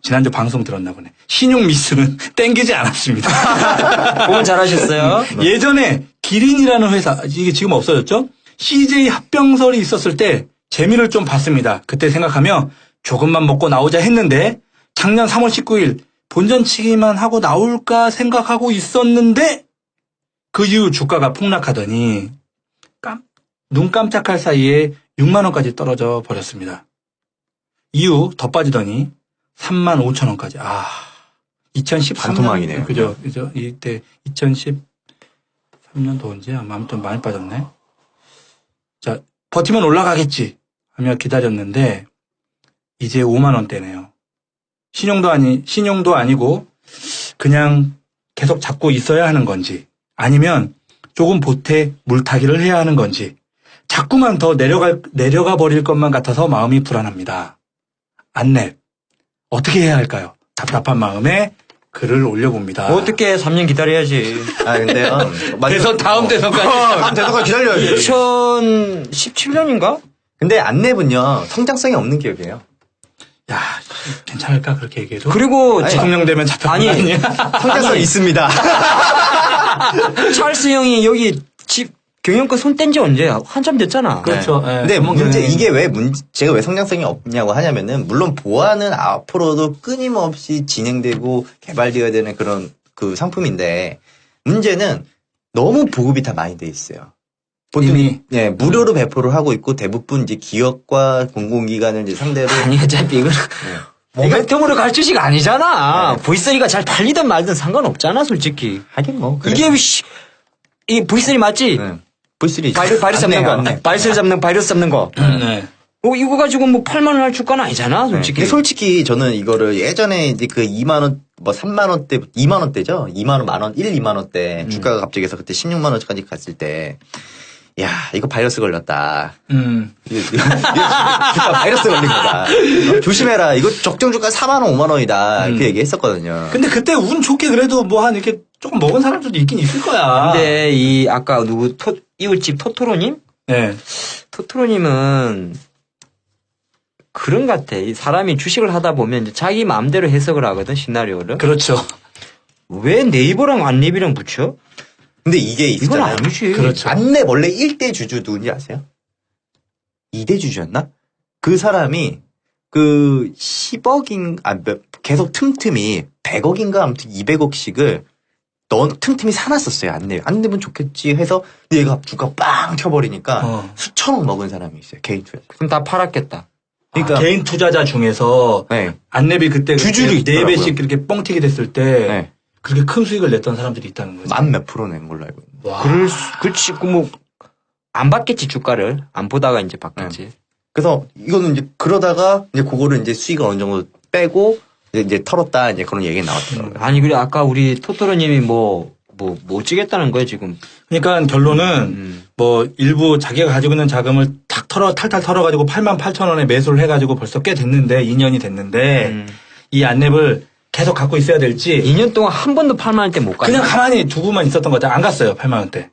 지난주 방송 들었나 보네. 신용 미수는 땡기지 않았습니다. 보면 잘하셨어요. 예전에 기린이라는 회사, 이게 지금 없어졌죠? CJ 합병설이 있었을 때 재미를 좀 봤습니다. 그때 생각하며 조금만 먹고 나오자 했는데 작년 3월 19일 본전치기만 하고 나올까 생각하고 있었는데 그 이후 주가가 폭락하더니 눈 깜짝할 사이에 6만 원까지 떨어져 버렸습니다. 이후 더 빠지더니 3만 5천 원까지. 2013년. 반토막이네요. 그죠. 이때 2013년도 언제? 아무튼 많이 빠졌네. 자, 버티면 올라가겠지 하며 기다렸는데 이제 5만 원대네요. 신용도 아니고 그냥 계속 잡고 있어야 하는 건지 아니면 조금 보태 물타기를 해야 하는 건지 자꾸만 더 내려가 버릴 것만 같아서 마음이 불안합니다. 안랩 어떻게 해야 할까요? 답답한 마음에 글을 올려봅니다. 어떻게 3년 기다려야지. 근데요. 대선 다음 대선까지. 다음 대선까지 기다려야지. 2017년인가? 근데 안랩은요, 성장성이 없는 기업이에요. 야, 괜찮을까 그렇게 얘기해도? 그리고 대통령 되면 잡혀간 거 아니야? 성장성 있습니다. 찰스 형이 여기 집 경영권 손 뗀 지 언제? 한참 됐잖아. 그렇죠. 예. 근데 전문 문제, 경영이. 이게 제가 왜 성장성이 없냐고 하냐면은, 물론 보안은 앞으로도 끊임없이 진행되고 개발되어야 되는 그런 그 상품인데, 문제는 너무 보급이 다 많이 돼 있어요. 이미. 네, 무료로 배포를 하고 있고, 대부분 이제 기업과 공공기관을 이제 상대로. 아니, 어차피 이거는 모멘텀으로 갈 주식 아니잖아. V3가 잘 달리든 말든 상관없잖아, 솔직히. 하긴 뭐. 그래. 이게, 이게 V3 맞지? 네. V3. 바이러스 잡는 거. 바이러스 잡는 거. 네. 이거 가지고 뭐 8만 원 할 주가는 아니잖아, 솔직히. 근데 솔직히 저는 이거를 예전에 이제 그 2만원, 3만원대, 2만원대죠? 2만원, 만원, 1, 2만원대 주가가 갑자기 해서 그때 16만원까지 갔을 때, 야, 이거 바이러스 걸렸다. 이거 주가 바이러스 걸린 거다. 조심해라. 이거 적정 주가 4만원, 5만원이다. 이렇게 얘기했었거든요. 근데 그때 운 좋게 그래도 뭐 한 이렇게 조금 먹은 사람들도 있긴 있을 거야. 근데 아까 이웃집 토토로님? 네. 토토로님은 그런 것 같아. 이 사람이 주식을 하다 보면 이제 자기 마음대로 해석을 하거든, 시나리오를. 그렇죠. 왜 네이버랑 안랩이랑 붙여? 근데 이게 이건 있잖아요. 아니지. 그렇죠. 안랩 원래 1대 주주 누군지 아세요? 2대 주주였나? 그 사람이 그 10억인, 계속 틈틈이 100억인가 아무튼 200억씩을 틈틈이 사놨었어요. 안랩은 좋겠지 해서 얘가 주가 빵 튀어버리니까 수천억 먹은 사람이 있어요. 개인 투자. 그럼 다 팔았겠다. 그러니까 개인 투자자 중에서 네. 안랩이 그때 주주도 있더라고요. 4배씩 이렇게 뻥튀기 됐을 때 네. 그렇게 큰 수익을 냈던 사람들이 있다는 거죠. 만 몇 프로네 몰라 알고 있는데. 와. 그렇지, 안 받겠지, 주가를. 안 보다가 이제 받겠지. 그래서 이거는 이제 그러다가 이제 그거를 이제 수익을 어느 정도 빼고 이제 털었다 이제 그런 얘기 나왔더라고요. 아니, 그래, 아까 우리 토토로님이 못 찍겠다는 거예요, 지금. 그러니까 결론은 뭐 일부 자기가 가지고 있는 자금을 탈탈 털어가지고 88,000원에 매수를 해가지고 벌써 꽤 됐는데 2년이 됐는데 이 안랩을 계속 갖고 있어야 될지 2년 동안 한 번도 8만 원대 못 갔어요. 그냥 가만히 두고만 있었던 것 같아요. 안 갔어요. 8만 원대.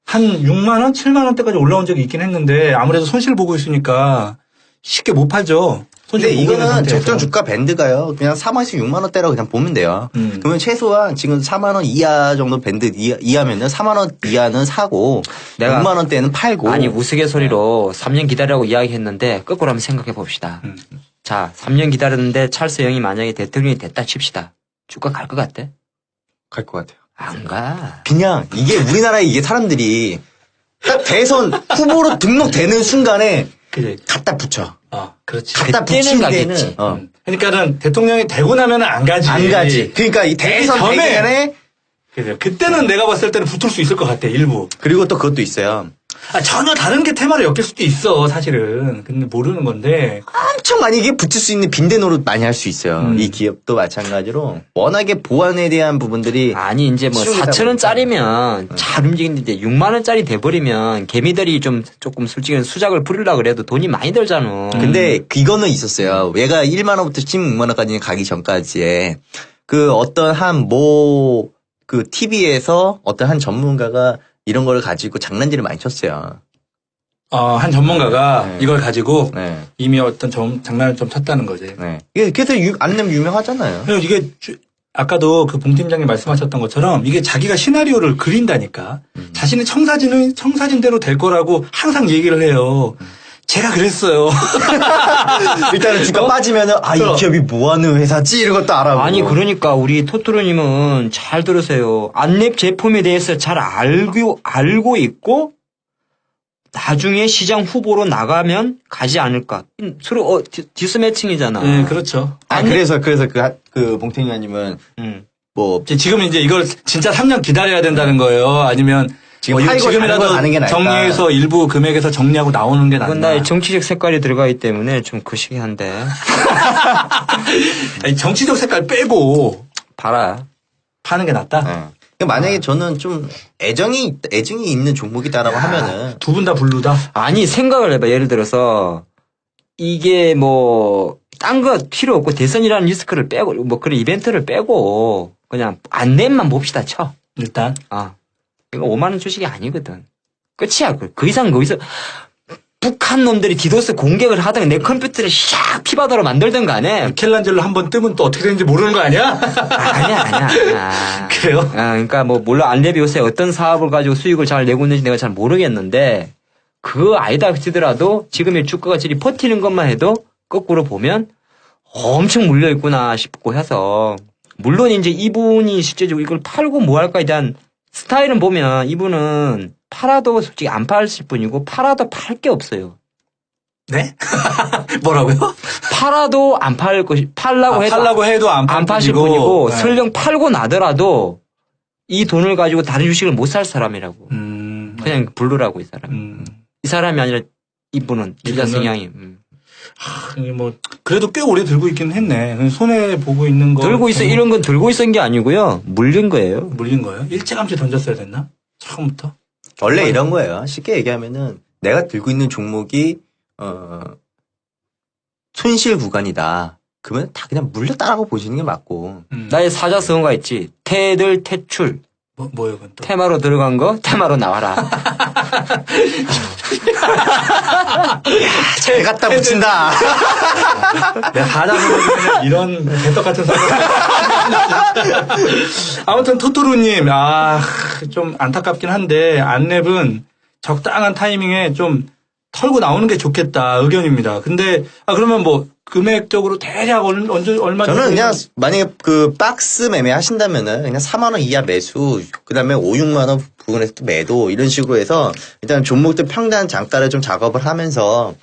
한 6만 원, 7만 원대까지 올라온 적이 있긴 했는데 아무래도 손실 보고 있으니까 쉽게 못 팔죠. 근데 손실 보고 있는 이거는 상태에서. 적정 주가 밴드가요. 그냥 4만에서 6만 원대라고 그냥 보면 돼요. 그러면 최소한 지금 4만 원 이하 정도 밴드 이하면은 4만 원 이하는 사고 내가 6만 원대는 팔고. 아니, 우스갯소리로 3년 기다리라고 이야기했는데 거꾸로 한번 생각해 봅시다. 자, 3년 기다렸는데 찰스 영이 만약에 대통령이 됐다 칩시다. 주가 갈 것 같대? 갈 것 같아요. 안 가. 그냥 이게 우리나라에 이게 사람들이 딱 대선 후보로 등록되는 순간에 그래. 갖다 붙여. 그렇지. 갖다 그때는 붙이는 가겠지. 데는 그러니까는 대통령이 되고 나면은 안 가지. 안 가지. 그러니까 이 대선 전에 되기 전에 그래요. 그때는 내가 봤을 때는 붙을 수 있을 것 같아. 일부. 그리고 또 그것도 있어요. 전혀 다른 게 테마를 엮일 수도 있어. 사실은. 근데 모르는 건데. 엄청 많이 이게 붙일 수 있는 빈대 노릇 많이 할 수 있어요. 이 기업도 마찬가지로 워낙에 보안에 대한 부분들이 아니, 이제 뭐 치우다 4,000원짜리면 잘 움직이는데 6만원짜리 돼버리면 개미들이 조금 솔직히 수작을 부리려고 그래도 돈이 많이 들잖아. 근데 이거는 있었어요. 얘가 1만 원부터 16만 원까지 가기 전까지에 그 어떤 그 TV에서 어떤 한 전문가가 이런 걸 가지고 장난질을 많이 쳤어요. 한 전문가가 네. 이걸 가지고 네. 이미 어떤 장난을 좀 쳤다는 거지. 네. 그래서 안내면 유명하잖아요. 그리고 이게 아까도 그 봉 팀장님 말씀하셨던 것처럼 이게 자기가 시나리오를 그린다니까 자신의 청사진대로 될 거라고 항상 얘기를 해요. 제가 그랬어요. 일단은 주가 빠지면은 이 기업이 뭐 하는 회사지 이런 것도 알아보고. 아니, 그러니까 우리 토토로님은 잘 들으세요. 안랩 제품에 대해서 잘 알고 있고 나중에 시장 후보로 나가면 가지 않을까. 서로 디스매칭이잖아. 네, 그렇죠. 그래서 그 봉태기님은 뭐 지금 이제 이걸 진짜 3년 기다려야 된다는 거예요. 아니면 지금 이거 팔고 지금이라도 가는 게 나을까? 정리해서 일부 금액에서 정리하고 나오는 게 그건 낫나. 나의 정치적 색깔이 들어가 있기 때문에 좀 거시기한데. 아니, 정치적 색깔 빼고 봐라. 파는 게 낫다. 그러니까 만약에 저는 좀 애정이 있는 종목이다라고 하면은 두 분 다 블루다. 아니, 생각을 해봐. 예를 들어서 이게 뭐 딴 거 필요 없고 대선이라는 리스크를 빼고 뭐 그런 이벤트를 빼고 그냥 안랩만 봅시다 쳐. 일단. 이거 5만 원 주식이 아니거든. 끝이야. 그 이상 거기서 북한 놈들이 디도스 공격을 하다가 내 컴퓨터를 샥 피바다로 만들든 간에 미켈란젤로 한번 뜨면 또 어떻게 되는지 모르는 거 아니야? 아니야. 그래요? 그러니까 뭐 물론 안랩이 요새 어떤 사업을 가지고 수익을 잘 내고 있는지 내가 잘 모르겠는데 그거 아니다 치더라도 지금의 주가가 저리 버티는 것만 해도 거꾸로 보면 엄청 물려 있구나 싶고 해서 물론 이제 이분이 실제적으로 이걸 팔고 뭐 할까에 대한 스타일은 보면 이분은 팔아도 솔직히 안 팔실 뿐이고 팔아도 팔 게 없어요. 네? 뭐라고요? 팔아도 안 팔 것이 팔라고 해도 안 파실 뿐이고 설령 팔고 나더라도 이 돈을 가지고 다른 주식을 못 살 사람이라고. 그냥 블루라고 이 사람. 이 사람이 아니라 이분은 주자 성향이. 뭐 그래도 꽤 오래 들고 있긴 했네. 손해 보고 있는 거. 들고 있어 이런 건 들고 있은 게 아니고요. 물린 거예요. 물린 거예요? 일찌감치 던졌어야 됐나? 처음부터? 원래 이런 거예요. 쉽게 얘기하면은 내가 들고 있는 종목이 손실 구간이다. 그러면 다 그냥 물렸다라고 보시는 게 맞고. 나의 사자성어가 있지. 태들 퇴출. 뭐요, 그건 또? 테마로 들어간 거 테마로 나와라. 잘 갖다 붙인다. 내가 하다 보면 이런 개떡 같은 소리. 아무튼 토토루님, 좀 안타깝긴 한데 안랩은 적당한 타이밍에 좀 털고 나오는 게 좋겠다 의견입니다. 근데 그러면 뭐 금액적으로 대략 얼마? 저는 그냥 만약에 그 박스 매매 하신다면은 그냥 4만 원 이하 매수, 그다음에 5, 6만 원 부분에서 또 매도 이런 식으로 해서 일단 종목들 평단 장가를 좀 작업을 하면서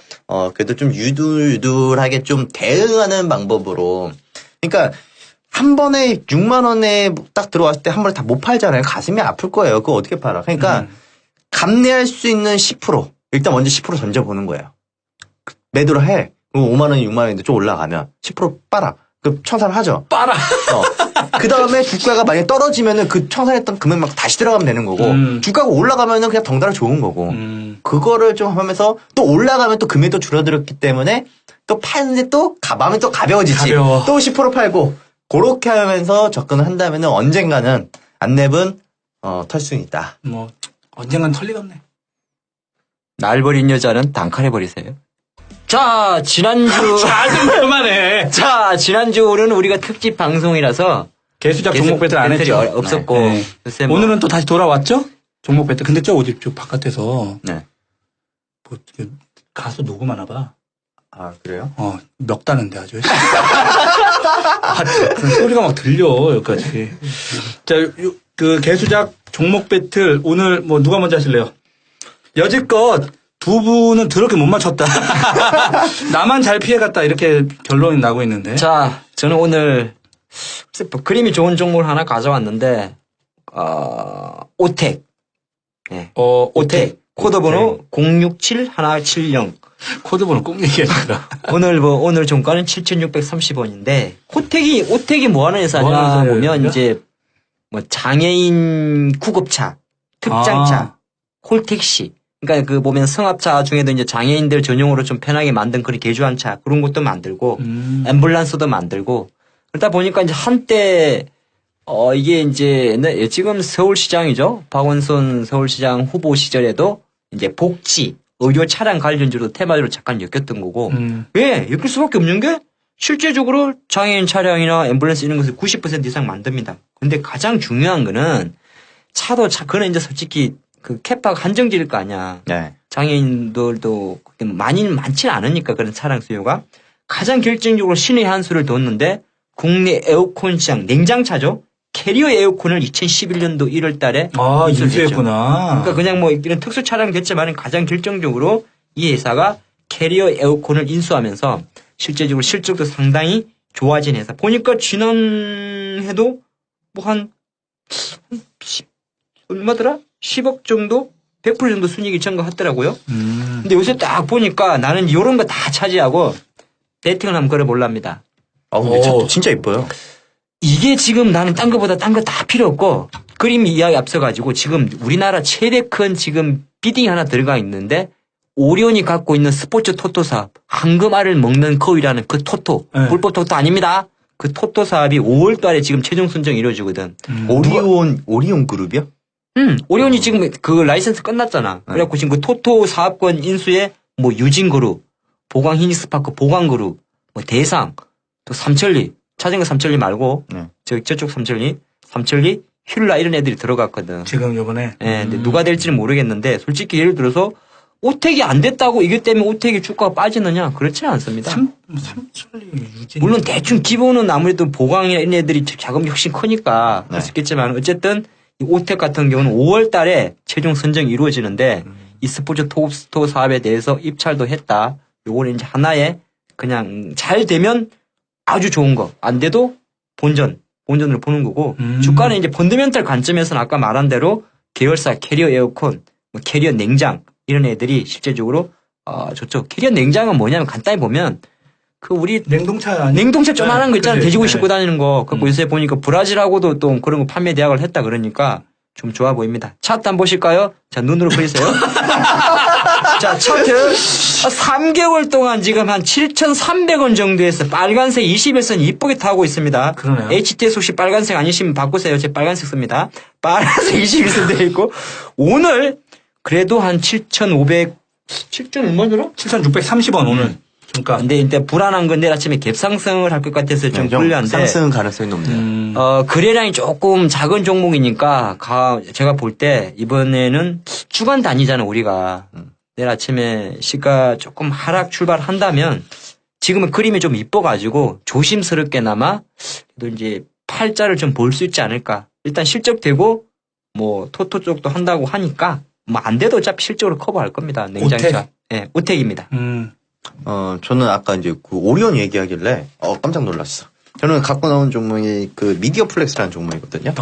그래도 좀 유들유들하게 좀 대응하는 방법으로. 그러니까 한 번에 6만 원에 딱 들어왔을 때 한 번에 다 못 팔잖아요. 가슴이 아플 거예요. 그거 어떻게 팔아? 그러니까 감내할 수 있는 10% 일단 먼저 10% 던져보는 거예요. 매도를 해. 그럼 5만 원이 6만 원인데 좀 올라가면 10% 빨아. 그 청산을 하죠. 빨아. 그 다음에 주가가 만약에 떨어지면은 그 청산했던 금액만 다시 들어가면 되는 거고 주가가 올라가면은 그냥 덩달아 좋은 거고 그거를 좀 하면서 또 올라가면 또 금액도 줄어들었기 때문에 또 파는데 또 마음이 또 가벼워지지. 가벼워. 또 10% 팔고 그렇게 하면서 접근을 한다면은 언젠가는 안랩은 털 수는 있다. 뭐 언젠간 털 리가 없네. 날 버린 여자는 단칼에 버리세요. 자, 지난주. 좀 그만해. 자, 지난주는 우리가 특집 방송이라서. 개수작 종목 배틀 안 했죠. 없었고. 네. 요새 뭐 오늘은 또 다시 돌아왔죠? 종목 배틀. 근데 저 어디 저 바깥에서 네. 뭐 가수 녹음하나 봐. 아 그래요? 멱다는데 아주. 그런 소리가 막 들려 여기까지. 자, 그 개수작 종목 배틀 오늘 뭐 누가 먼저 하실래요? 여지껏 두 분은 더럽게 못 맞췄다. 나만 잘 피해갔다 이렇게 결론이 나고 있는데. 자, 저는 오늘 그림이 좋은 종목을 하나 가져왔는데 오텍. 네. 오텍. 코드번호 067170. 코드번호 꼭 얘기하시더라. 오늘 종가는 7,630원인데 오텍이 뭐 하는 뭐 회사냐 하는 보면 회사예요? 이제 뭐 장애인 구급차, 특장차, 아. 콜택시. 그러니까 그 보면 승합차 중에도 이제 장애인들 전용으로 좀 편하게 만든 그런 개조한 차 그런 것도 만들고 앰뷸런스도 만들고 그러다 보니까 이제 한때 이게 이제 지금 서울시장이죠. 박원순 서울시장 후보 시절에도 이제 복지, 의료 차량 관련주로 테마주로 잠깐 엮였던 거고 왜 엮일 수밖에 없는 게 실제적으로 장애인 차량이나 앰뷸런스 이런 것을 90% 이상 만듭니다. 근데 가장 중요한 거는 그거는 이제 솔직히 그 캐파가 한정지일 거 아니야. 네. 장애인들도 많지는 않으니까 그런 차량 수요가 가장 결정적으로 신의 한 수를 뒀는데 국내 에어컨 시장 냉장차죠. 캐리어 에어컨을 2011년도 1월 달에 인수했구나. 그러니까 그냥 뭐 이런 특수 차량 됐지만 가장 결정적으로 이 회사가 캐리어 에어컨을 인수하면서 실제적으로 실적도 상당히 좋아진 회사. 보니까 지난해도 뭐 한 10, 얼마더라? 10억 정도? 100% 정도 순이익이 증가했더라고요. 근데 요새 딱 보니까 나는 이런 거 다 차지하고 배팅을 한번 걸어볼랍니다. 근데 차도 진짜 이뻐요. 이게 지금 나는 딴 거보다 딴 거 다 필요 없고 그림 이야기 앞서가지고 지금 우리나라 최대 큰 지금 비딩이 하나 들어가 있는데 오리온이 갖고 있는 스포츠 토토 사업 황금알을 먹는 거위라는 그 토토 네. 불법 토토 아닙니다. 그 토토 사업이 5월 달에 지금 최종 선정이 이루어지거든. 오리온 그룹이요? 오리온이 지금 그 라이센스 끝났잖아. 그래갖고 지금 그 토토 사업권 인수에 뭐 유진그룹, 보광 히닉스파크 보광그룹, 뭐 대상, 또 삼천리, 자전거 삼천리 말고 저쪽 삼천리, 힐라 이런 애들이 들어갔거든. 지금 요번에. 예, 근데 누가 될지는 모르겠는데 솔직히 예를 들어서 오택이 안 됐다고 이것 때문에 오택이 주가가 빠지느냐? 그렇지는 않습니다. 삼천리 유진. 물론 대충 기본은 아무래도 보광이나 이런 애들이 자금이 훨씬 크니까 할 수 있겠지만 어쨌든 이 오텍 같은 경우는 5월 달에 최종 선정이 이루어지는데 이 스포츠 톱스토어 사업에 대해서 입찰도 했다. 요거는 이제 하나의 그냥 잘 되면 아주 좋은 거. 안 돼도 본전으로 보는 거고 주가는 이제 펀더멘털 관점에서는 아까 말한 대로 계열사 캐리어 에어컨, 뭐 캐리어 냉장 이런 애들이 실제적으로 좋죠. 캐리어 냉장은 뭐냐면 간단히 보면 그 우리 냉동차 조그만한 거 있잖아. 그래, 돼지고기 네. 싣고 다니는 거. 그거 요새 보니까 브라질하고도 또 그런 거 판매 대학을 했다 그러니까 좀 좋아 보입니다. 차트 한번 보실까요? 자, 눈으로 그리세요. 자, 차트 3개월 동안 지금 한 7,300원 정도에서 빨간색 21선 이쁘게 타고 있습니다. 그러네요. HTS 혹시 빨간색 아니시면 바꾸세요. 제 빨간색 씁니다. 빨간색 21선 되어 있고 오늘 그래도 한 7,500, 7천 얼마더라? 7,630원 오늘. 그러니까 근데 불안한 건 내일 아침에 갭상승을 할 것 같아서 좀 불리한데. 상승 가능성이 높네요. 거래량이 조금 작은 종목이니까 제가 볼 때 이번에는 주간 단위잖아 우리가. 내일 아침에 시가 조금 하락 출발한다면 지금은 그림이 좀 이뻐가지고 조심스럽게나마 또 이제 팔자를 좀 볼 수 있지 않을까. 일단 실적되고 뭐 토토 쪽도 한다고 하니까 뭐 안 돼도 어차피 실적으로 커버할 겁니다. 냉장차. 네, 오텍입니다. 저는 아까 이제 그 오리온 얘기하길래 깜짝 놀랐어. 저는 갖고 나온 종목이 그 미디어 플렉스라는 종목이거든요.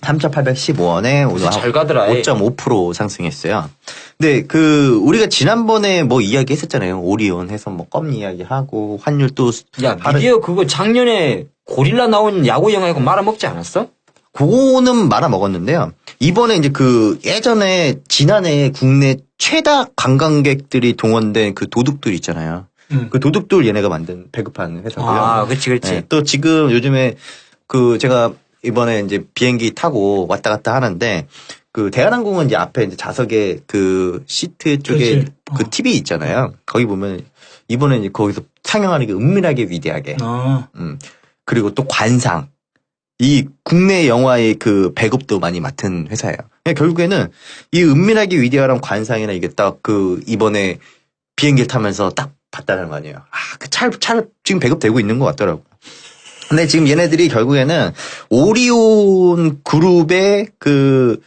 3,815원에 오늘 잘 가더라. 5.5% 상승했어요. 근데 그 우리가 지난번에 뭐 이야기했었잖아요. 오리온 해서 뭐 껌 이야기하고 환율 또 야, 미디어 그거 작년에 고릴라 나온 야구 영화하고 말아먹지 않았어? 그거는 말아 먹었는데요. 이번에 이제 그 예전에 지난해 국내 최다 관광객들이 동원된 그 도둑들 있잖아요. 그 도둑들 얘네가 만든 배급한 회사고요. 아, 그렇지. 네, 또 지금 요즘에 그 제가 이번에 이제 비행기 타고 왔다 갔다 하는데 그 대한항공은 이제 앞에 이제 좌석에 그 시트 쪽에 그렇지. 그 TV 있잖아요. 거기 보면 이번에 이제 거기서 상영하는 게 은밀하게 위대하게. 그리고 또 관상. 이 국내 영화의 그 배급도 많이 맡은 회사예요. 그러니까 결국에는 이 은밀하게 위대한 관상이나 이게 딱 그 이번에 비행기를 타면서 딱 봤다는 거 아니에요. 아, 그 차 지금 배급되고 있는 것 같더라고요. 근데 지금 얘네들이 결국에는 오리온 그룹의 그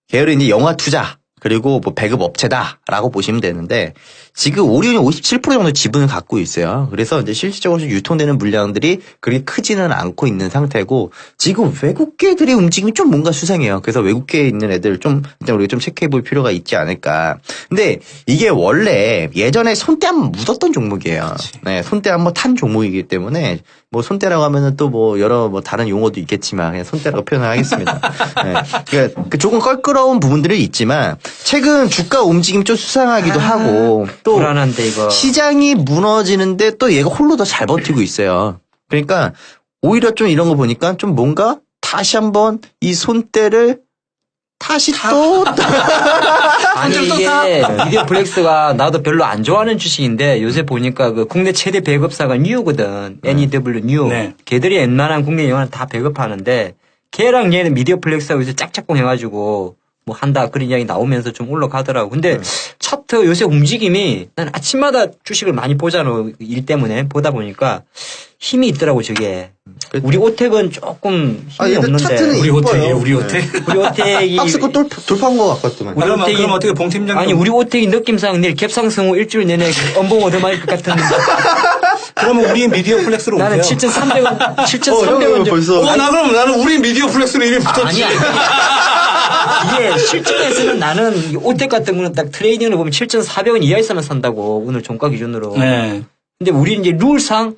계열의 이제 영화 투자 그리고 뭐 배급 업체다라고 보시면 되는데 지금 오리온이 57% 정도 지분을 갖고 있어요. 그래서 이제 실질적으로 유통되는 물량들이 그렇게 크지는 않고 있는 상태고 지금 외국계들의 움직임이 좀 뭔가 수상해요. 그래서 외국계에 있는 애들 좀 일단 우리가 좀 체크해 볼 필요가 있지 않을까. 근데 이게 원래 예전에 손때 한번 묻었던 종목이에요. 네, 손때 한번 탄 종목이기 때문에 뭐 손때라고 하면은 또 뭐 여러 뭐 다른 용어도 있겠지만 그냥 손때라고 표현을 하겠습니다. 네. 그러니까 그 조금 껄끄러운 부분들이 있지만 최근 주가 움직임 좀 수상하기도 하고 또 불안한데 이거. 시장이 무너지는데 또 얘가 홀로 더 잘 버티고 있어요. 그러니까 오히려 좀 이런 거 보니까 좀 뭔가 다시 한번 이 손때를 다시 또 아니 이게 미디어 플렉스가 나도 별로 안 좋아하는 주식인데 요새 보니까 그 국내 최대 배급사가 뉴거든. NEW 뉴. 네. 걔들이 웬만한 국내 영화는 다 배급하는데 걔랑 얘는 미디어 플렉스하고 요새 짝짝꿍 해가지고 뭐 한다 그런 이야기 나오면서 좀 올라가더라고. 근데 차트 요새 움직임이 난 아침마다 주식을 많이 보잖아. 일 때문에 보다 보니까 힘이 있더라고 저게. 우리 오택은 조금 힘이 얘들 없는데. 차트는 우리 호텔이 이뻐요. 우리 호텔. 우리 오택이 박스권 돌파한 것 같거든요. 그러면 호텔이- 그럼 어떻게 봉 팀장 아니 우리 오택이 느낌상 내일 갭상승 후 일주일 내내 엄봉 얻어맞을 것 같은. 그러면 우리 미디어 플렉스로 나는 오세요. 7,300원, 7,300원 형은 벌써 나 그럼 나는 우리 미디어 플렉스로 이미 붙었지. 아니야. 이게 실전에서는 나는 이 오택 같은 거는 딱 트레이딩을 보면 7,400원 이하 있으면 산다고 오늘 종가 기준으로. 네. 근데 우리는 이제 룰상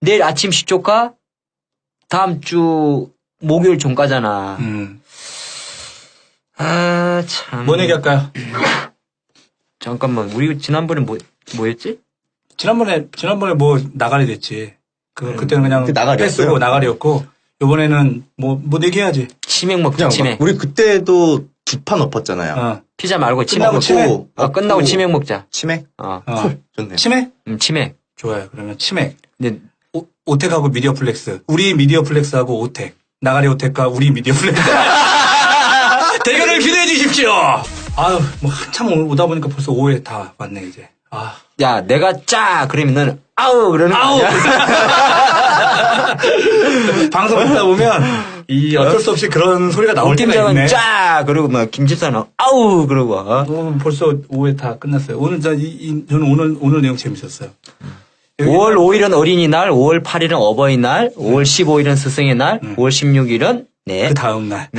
내일 아침 시초가 다음 주 목요일 종가잖아. 아 참. 뭔 얘기할까요? 잠깐만 우리 지난번에 뭐였지? 지난번에 뭐 나가리 됐지. 그때는 그냥 그 나가리였어요? 빼쓰고 나가리였고 이번에는 뭐 얘기해야지. 치맥 먹자 치맥. 우리 그때도 두 판 엎었잖아요. 어. 피자 말고 치맥 끝나고 먹자. 치맥. 끝나고 치맥 먹자. 치맥? 어. 어. 좋네. 치맥? 치맥. 좋아요. 그러면 치맥. 근데 오택하고 미디어 플렉스. 우리 미디어 플렉스하고 오택. 나가리 오택과 우리 미디어 플렉스. 대결을 기대해 주십시오. 아유, 뭐 한참 오다 보니까 벌써 5회 다 왔네 이제. 아. 야, 내가 짜! 그러면 너는 아우! 그러는 거 아우! 아니야? 방송 듣다 보면 이 어쩔 수 없이 그런 소리가 나올 때가 팀장은 있네. 짜! 그러고 막 김집사는 아우! 그러고. 벌써 5회 다 끝났어요. 오늘 저는 오늘 내용 재밌었어요. 5월 5일은 어린이날, 5월 8일은 어버이날, 5월 15일은 스승의 날, 5월 16일은 네. 그 다음 날.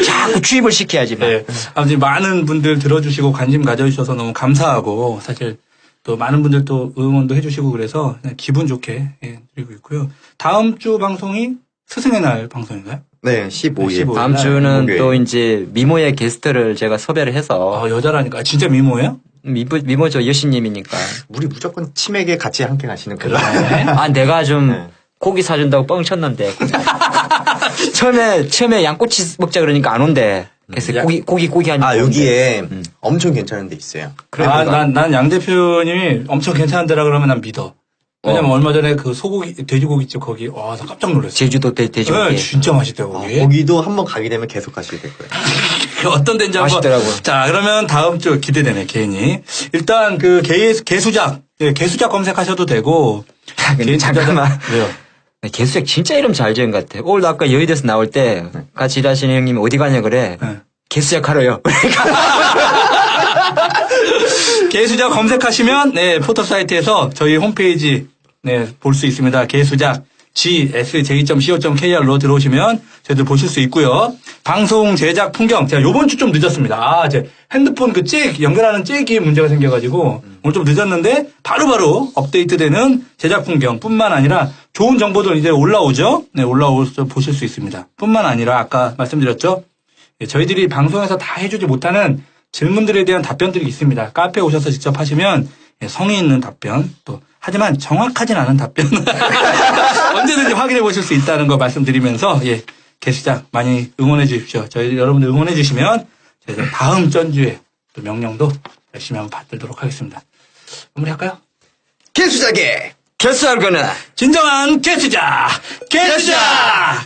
자꾸 주입을 시켜야지. 막. 네. 아무튼 많은 분들 들어주시고 관심 가져주셔서 너무 감사하고 사실 또 많은 분들 또 응원도 해주시고 그래서 그냥 기분 좋게 드리고 있고요. 다음 주 방송이 스승의 날 방송인가요? 네, 15일. 15일. 다음 주는 목요일. 또 이제 미모의 게스트를 제가 섭외를 해서 여자라니까. 진짜 미모예요? 미모죠 여신님이니까. 우리 무조건 치맥에 같이 함께 가시는 거죠. 아 내가 좀 네. 고기 사준다고 뻥쳤는데 처음에 양꼬치 먹자 그러니까 안 온대. 그래서 고기 하니까. 아, 여기에 엄청 괜찮은 데 있어요. 그래, 뭐가? 난 양 대표님이 엄청 괜찮은 데라 그러면 난 믿어. 왜냐면 얼마 전에 그 돼지고기집 거기, 나 깜짝 놀랐어. 제주도 돼지고기. 네, 진짜 맛있대요, 거기. 거기도 한번 가게 되면 계속 가시게 될 거예요. 어떤 데인지 한번. 맛있더라고요. 자, 그러면 다음 주 기대되네, 개인이. 일단 그 개수작. 개수작 검색하셔도 되고. 근데 잠깐만. 왜요? 개수작 진짜 이름 잘 지은 것 같아. 오늘도 아까 여의도에서 나올 때 같이 일하시는 형님이 어디 가냐 그래. 네. 개수작 하러요. 개수작 검색하시면, 포털 사이트에서 저희 홈페이지 네, 볼 수 있습니다. 개수작 gsj.co.kr로 들어오시면 저희들 보실 수 있고요. 방송 제작 풍경. 제가 요번 주 좀 늦었습니다. 제 핸드폰 그 연결하는 잭이 문제가 생겨가지고 오늘 좀 늦었는데 바로바로 업데이트되는 제작 풍경뿐만 아니라 좋은 정보들 이제 올라오죠. 네, 올라오서 보실 수 있습니다. 뿐만 아니라 아까 말씀드렸죠. 저희들이 방송에서 다 해주지 못하는 질문들에 대한 답변들이 있습니다. 카페에 오셔서 직접 하시면 성의 있는 답변, 또 하지만 정확하진 않은 답변 언제든지 확인해 보실 수 있다는 거 말씀드리면서 개수작 많이 응원해 주십시오. 저희 여러분들 응원해 주시면 저희들 다음 전주에 또 명령도 열심히 한번 받들도록 하겠습니다. 마무리할까요? 개수작의 개수할 거는 진정한 개수작! 개수작!